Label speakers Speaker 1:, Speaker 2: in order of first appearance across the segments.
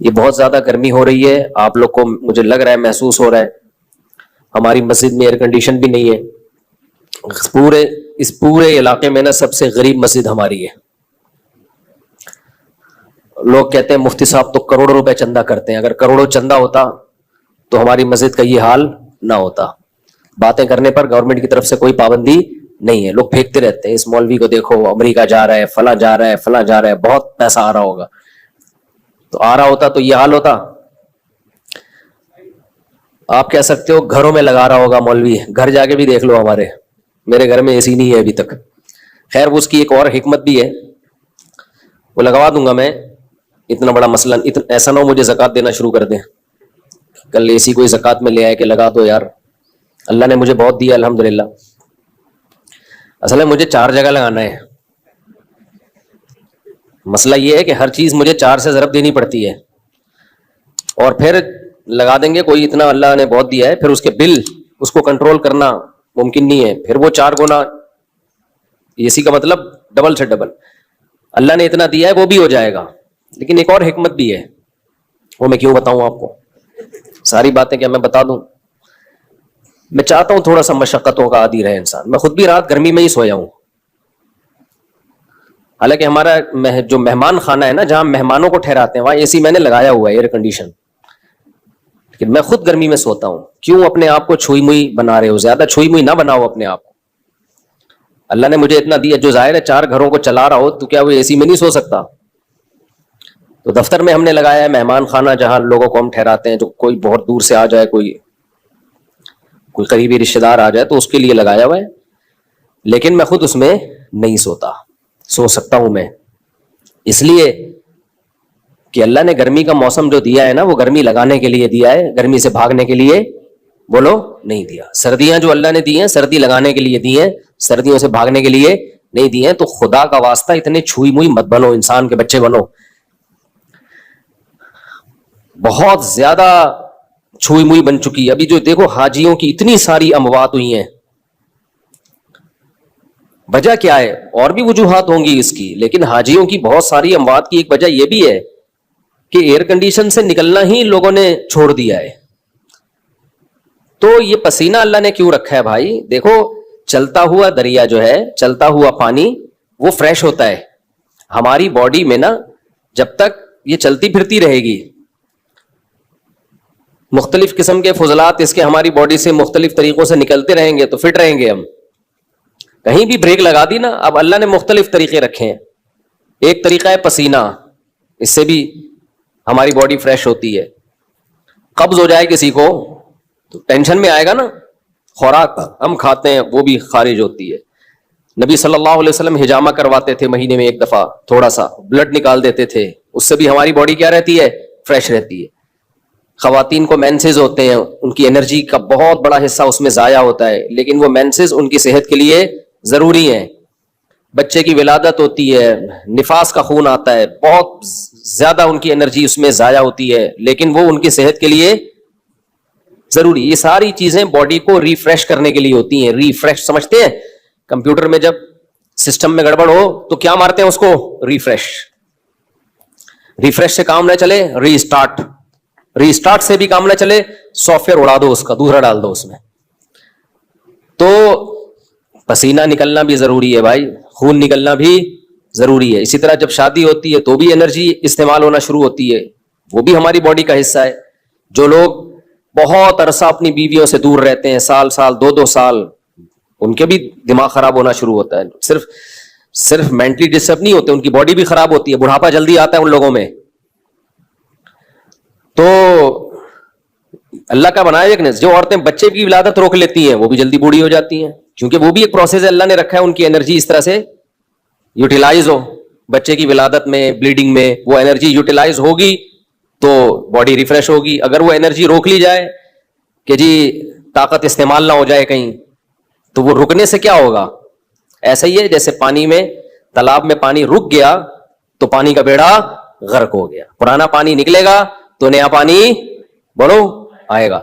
Speaker 1: یہ بہت زیادہ گرمی ہو رہی ہے, آپ لوگ کو مجھے لگ رہا ہے محسوس ہو رہا ہے. ہماری مسجد میں ایئر کنڈیشن بھی نہیں ہے. اس پورے علاقے میں نا سب سے غریب مسجد ہماری ہے. لوگ کہتے ہیں مفتی صاحب تو کروڑوں روپے چندہ کرتے ہیں, اگر کروڑوں چندہ ہوتا تو ہماری مسجد کا یہ حال نہ ہوتا. باتیں کرنے پر گورنمنٹ کی طرف سے کوئی پابندی نہیں ہے, لوگ پھینکتے رہتے ہیں اس مولوی کو دیکھو امریکہ جا رہا ہے, فلاں جا رہا ہے, فلاں جا رہا ہے, بہت پیسہ آ رہا ہوگا. تو آ رہا ہوتا تو یہ حال ہوتا. آپ کہہ سکتے ہو گھروں میں لگا رہا ہوگا مولوی, گھر جا کے بھی دیکھ لو, میرے گھر میں اے سی نہیں ہے ابھی تک. خیر اس کی ایک اور حکمت بھی ہے, وہ لگوا دوں گا میں. اتنا بڑا مسئلہ ایسا نہ ہو مجھے زکوٰۃ دینا شروع کر دیں, کل اے سی کوئی زکوٰۃ میں لے آئے کہ لگا دو یار. اللہ نے مجھے بہت دیا الحمدللہ. اصل میں مجھے 4 جگہ لگانا ہے. مسئلہ یہ ہے کہ ہر چیز مجھے 4 سے ضرب دینی پڑتی ہے, اور پھر لگا دیں گے کوئی اتنا اللہ نے بہت دیا ہے, پھر اس کے بل اس کو کنٹرول کرنا ممکن نہیں ہے, پھر وہ 4 گنا اے سی کا مطلب ڈبل سے ڈبل. اللہ نے اتنا دیا ہے وہ بھی ہو جائے گا, لیکن ایک اور حکمت بھی ہے, وہ میں کیوں بتاؤں آپ کو, ساری باتیں کیا میں بتا دوں. میں چاہتا ہوں تھوڑا سا مشقتوں کا عادی رہے انسان. میں خود بھی رات گرمی میں ہی سویا ہوں, حالانکہ ہمارا جو مہمان خانہ ہے نا جہاں مہمانوں کو ٹھہراتے ہیں وہاں اے سی میں نے لگایا ہوا ہے, ایئر کنڈیشن, لیکن میں خود گرمی میں سوتا ہوں. کیوں اپنے آپ کو چھوئی موئی بنا رہے ہو؟ زیادہ چھوئی موئی نہ بناؤ اپنے آپ کو. اللہ نے مجھے اتنا دیا, جو ظاہر ہے 4 گھروں کو چلا رہا ہو تو کیا وہ اے سی میں نہیں سو سکتا؟ تو دفتر میں ہم نے لگایا ہے مہمان خانہ, جہاں لوگوں کو ہم ٹھہراتے ہیں, جو کوئی بہت دور سے آ جائے, کوئی قریبی رشتہ دار آ جائے تو اس کے لیے لگایا ہوا ہے. لیکن میں خود اس میں نہیں سوتا. سو سکتا ہوں میں اس لیے کہ اللہ نے گرمی کا موسم جو دیا ہے نا وہ گرمی لگانے کے لیے دیا ہے, گرمی سے بھاگنے کے لیے بولو نہیں دیا. سردیاں جو اللہ نے دی ہیں سردی لگانے کے لیے دی ہیں, سردیوں سے بھاگنے کے لیے نہیں دی ہیں. تو خدا کا واسطہ اتنے چھوئی موئی مت بنو, انسان کے بچے بنو. بہت زیادہ چھوئی موئی بن چکی ہے. ابھی جو دیکھو حاجیوں کی اتنی ساری اموات ہوئی ہیں, وجہ کیا ہے؟ اور بھی وجوہات ہوں گی اس کی, لیکن حاجیوں کی بہت ساری اموات کی ایک وجہ یہ بھی ہے کہ ایئر کنڈیشن سے نکلنا ہی لوگوں نے چھوڑ دیا ہے. تو یہ پسینہ اللہ نے کیوں رکھا ہے بھائی؟ دیکھو چلتا ہوا دریا جو ہے, چلتا ہوا پانی, وہ فریش ہوتا ہے. ہماری باڈی میں نا جب تک یہ چلتی پھرتی رہے گی, مختلف قسم کے فضلات اس کے ہماری باڈی سے مختلف طریقوں سے نکلتے رہیں گے تو فٹ رہیں گے ہم. کہیں بھی بریک لگا دی نا, اب اللہ نے مختلف طریقے رکھے ہیں. ایک طریقہ ہے پسینہ, اس سے بھی ہماری باڈی فریش ہوتی ہے. قبض ہو جائے کسی کو تو ٹینشن میں آئے گا نا, خوراک ہم کھاتے ہیں وہ بھی خارج ہوتی ہے. نبی صلی اللہ علیہ وسلم حجامہ کرواتے تھے مہینے میں ایک دفعہ, تھوڑا سا بلڈ نکال دیتے تھے, اس سے بھی ہماری باڈی کیا رہتی ہے؟ فریش رہتی ہے. خواتین کو مینسز ہوتے ہیں, ان کی انرجی کا بہت بڑا حصہ اس میں ضائع ہوتا ہے, لیکن وہ مینسز ان کی صحت کے لیے ضروری ہیں. بچے کی ولادت ہوتی ہے, نفاس کا خون آتا ہے, بہت زیادہ ان کی انرجی اس میں ضائع ہوتی ہے, لیکن وہ ان کی صحت کے لیے ضروری. یہ ساری چیزیں باڈی کو ریفریش کرنے کے لیے ہوتی ہیں. ریفریش سمجھتے ہیں؟ کمپیوٹر میں جب سسٹم میں گڑبڑ ہو تو کیا مارتے ہیں اس کو؟ ریفریش. ریفریش سے کام نہ چلے ری اسٹارٹ, ری اسٹارٹ سے بھی کام نہ چلے سافٹ ویئر اڑا دو, اس کا دوسرا ڈال دو اس میں. تو پسینہ نکلنا بھی ضروری ہے بھائی, خون نکلنا بھی ضروری ہے. اسی طرح جب شادی ہوتی ہے تو بھی انرجی استعمال ہونا شروع ہوتی ہے, وہ بھی ہماری باڈی کا حصہ ہے. جو لوگ بہت عرصہ اپنی بیویوں سے دور رہتے ہیں, سال سال 2-2 سال, ان کے بھی دماغ خراب ہونا شروع ہوتا ہے. صرف مینٹلی ڈسٹرب نہیں ہوتے, ان کی باڈی بھی خراب ہوتی ہے. بڑھاپا جلدی آتا ہے ان لوگوں میں. تو اللہ کا بنایا ایک, جو عورتیں بچے کی ولادت روک لیتی ہیں وہ بھی جلدی بوڑھی ہو جاتی ہیں, کیونکہ وہ بھی ایک پروسیس اللہ نے رکھا ہے, ان کی انرجی اس طرح سے یوٹیلائز ہو. بچے کی ولادت میں, بلیڈنگ میں وہ انرجی یوٹیلائز ہوگی تو باڈی ریفریش ہوگی. اگر وہ انرجی روک لی جائے کہ جی طاقت استعمال نہ ہو جائے کہیں, تو وہ رکنے سے کیا ہوگا؟ ایسا ہی ہے جیسے پانی میں, تالاب میں پانی رک گیا تو پانی کا بیڑا غرق ہو گیا. پرانا پانی نکلے گا تو نیا پانی بڑھو آئے گا.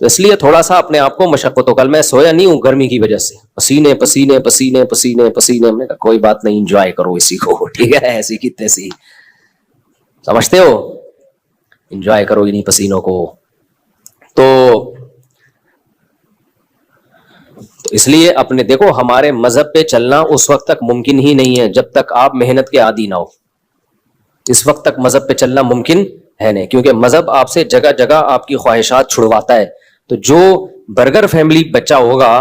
Speaker 1: تو اس لیے تھوڑا سا اپنے آپ کو مشقت ہو. کل میں سویا نہیں ہوں گرمی کی وجہ سے, پسینے پسینے پسینے پسینے پسینے. ہم نے کہا کوئی بات نہیں, انجوائے کرو اسی کو, ٹھیک ہے, ایسی کی تیسی, سمجھتے ہو. انجوائے کرو انہیں پسینوں کو. تو اس لیے اپنے دیکھو ہمارے مذہب پہ چلنا اس وقت تک ممکن ہی نہیں ہے جب تک آپ محنت کے عادی نہ ہو. اس وقت تک مذہب پہ چلنا ممکن ہے نہیں, کیونکہ مذہب آپ سے جگہ جگہ آپ کی خواہشات چھڑواتا ہے. تو جو برگر فیملی بچہ ہوگا,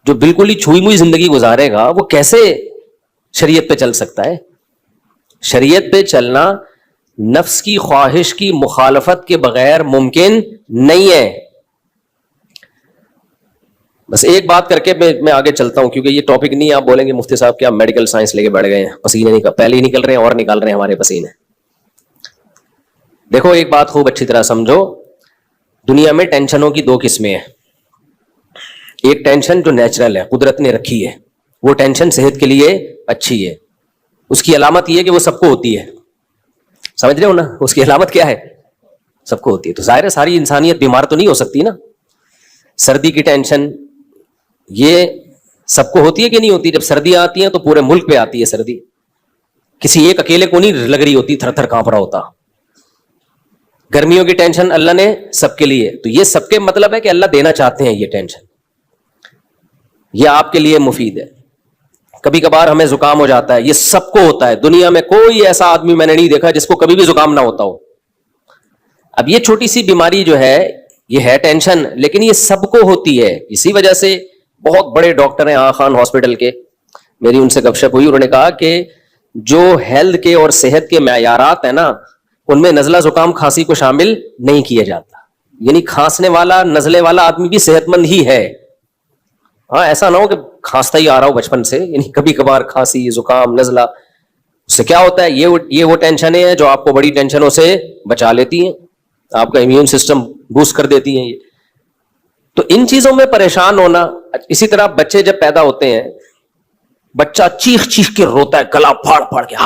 Speaker 1: جو بالکل ہی چھوئی موئی زندگی گزارے گا, وہ کیسے شریعت پہ چل سکتا ہے؟ شریعت پہ چلنا نفس کی خواہش کی مخالفت کے بغیر ممکن نہیں ہے. بس ایک بات کر کے میں آگے چلتا ہوں, کیونکہ یہ ٹاپک نہیں آپ بولیں گے مفتی صاحب کیا میڈیکل سائنس لے کے بیٹھ گئے ہیں, پسینے پہلے ہی نکل رہے ہیں اور نکال رہے ہیں ہمارے پسینے. دیکھو ایک بات خوب اچھی طرح سمجھو, دنیا میں ٹینشنوں کی دو قسمیں ہیں. ایک ٹینشن جو نیچرل ہے, قدرت نے رکھی ہے, وہ ٹینشن صحت کے لیے اچھی ہے. اس کی علامت یہ ہے کہ وہ سب کو ہوتی ہے, سمجھ رہے ہو نا, اس کی علامت کیا ہے؟ سب کو ہوتی ہے. تو ظاہر ہے ساری انسانیت بیمار تو نہیں ہو سکتی نا. سردی کی ٹینشن یہ سب کو ہوتی ہے کہ نہیں ہوتی؟ جب سردیاں آتی ہیں تو پورے ملک پہ آتی ہے سردی, کسی ایک اکیلے کو نہیں لگ رہی ہوتی, تھر تھر کانپ رہا ہوتا. گرمیوں کی ٹینشن اللہ نے سب کے لیے, تو یہ سب کے مطلب ہے کہ اللہ دینا چاہتے ہیں یہ ٹینشن, یہ آپ کے لیے مفید ہے. کبھی کبھار ہمیں زکام ہو جاتا ہے, یہ سب کو ہوتا ہے. دنیا میں کوئی ایسا آدمی میں نے نہیں دیکھا جس کو کبھی بھی زکام نہ ہوتا ہو. اب یہ چھوٹی سی بیماری جو ہے یہ ہے ٹینشن, لیکن یہ سب کو ہوتی ہے. اسی وجہ سے بہت بڑے ڈاکٹر ہیں آغا خان ہاسپٹل کے, میری ان سے گپ شپ ہوئی, انہوں نے کہا کہ جو ہیلتھ کے اور صحت کے معیارات ہیں نا, ان میں نزلہ زکام کھانسی کو شامل نہیں کیا جاتا. یعنی کھانسنے والا نزلے والا آدمی بھی صحت مند ہی ہے. ہاں ایسا نہ ہو کہ کھانستا ہی آ رہا ہو بچپن سے, یعنی کبھی کبھار کھانسی زکام نزلہ, اس سے کیا ہوتا ہے, یہ وہ ٹینشنیں ہیں جو آپ کو بڑی ٹینشنوں سے بچا لیتی ہیں, آپ کا امیون سسٹم بوسٹ کر دیتی ہیں. یہ تو ان چیزوں میں پریشان ہونا. اسی طرح بچے جب پیدا ہوتے ہیں, بچہ چیخ چیخ کے روتا ہے, گلا پھاڑ پھاڑ کے,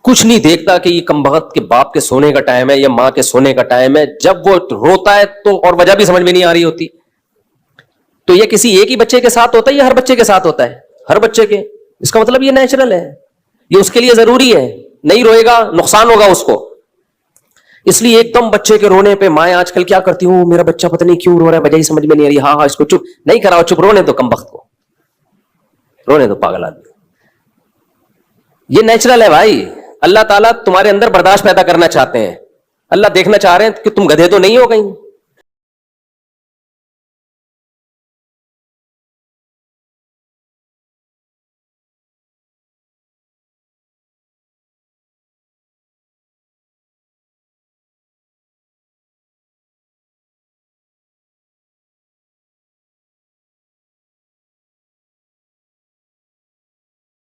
Speaker 1: کچھ نہیں دیکھتا کہ یہ کمبخت کے باپ کے سونے کا ٹائم ہے یا ماں کے سونے کا ٹائم ہے. جب وہ روتا ہے تو اور وجہ بھی سمجھ میں نہیں آ رہی ہوتی. تو یہ کسی ایک ہی بچے کے ساتھ ہوتا ہے یا ہر بچے کے ساتھ ہوتا ہے؟ ہر بچے کے. اس کا مطلب یہ نیچرل ہے, یہ اس کے لیے ضروری ہے. نہیں روئے گا نقصان ہوگا اس کو. اس لیے ایک دم بچے کے رونے پہ مائیں آج کل کیا کرتی ہوں, میرا بچہ پتہ نہیں کیوں رو رہا ہے, وجہ ہی سمجھ میں نہیں آ رہی, ہاں اس کو چپ نہیں کراؤ, چپ رونے دو کمبخت کو, رونے دو پاگل آدمی. یہ نیچرل ہے بھائی. اللہ تعالیٰ تمہارے اندر برداشت پیدا کرنا چاہتے ہیں. اللہ دیکھنا چاہ رہے ہیں کہ تم گدھے تو نہیں ہو کہیں.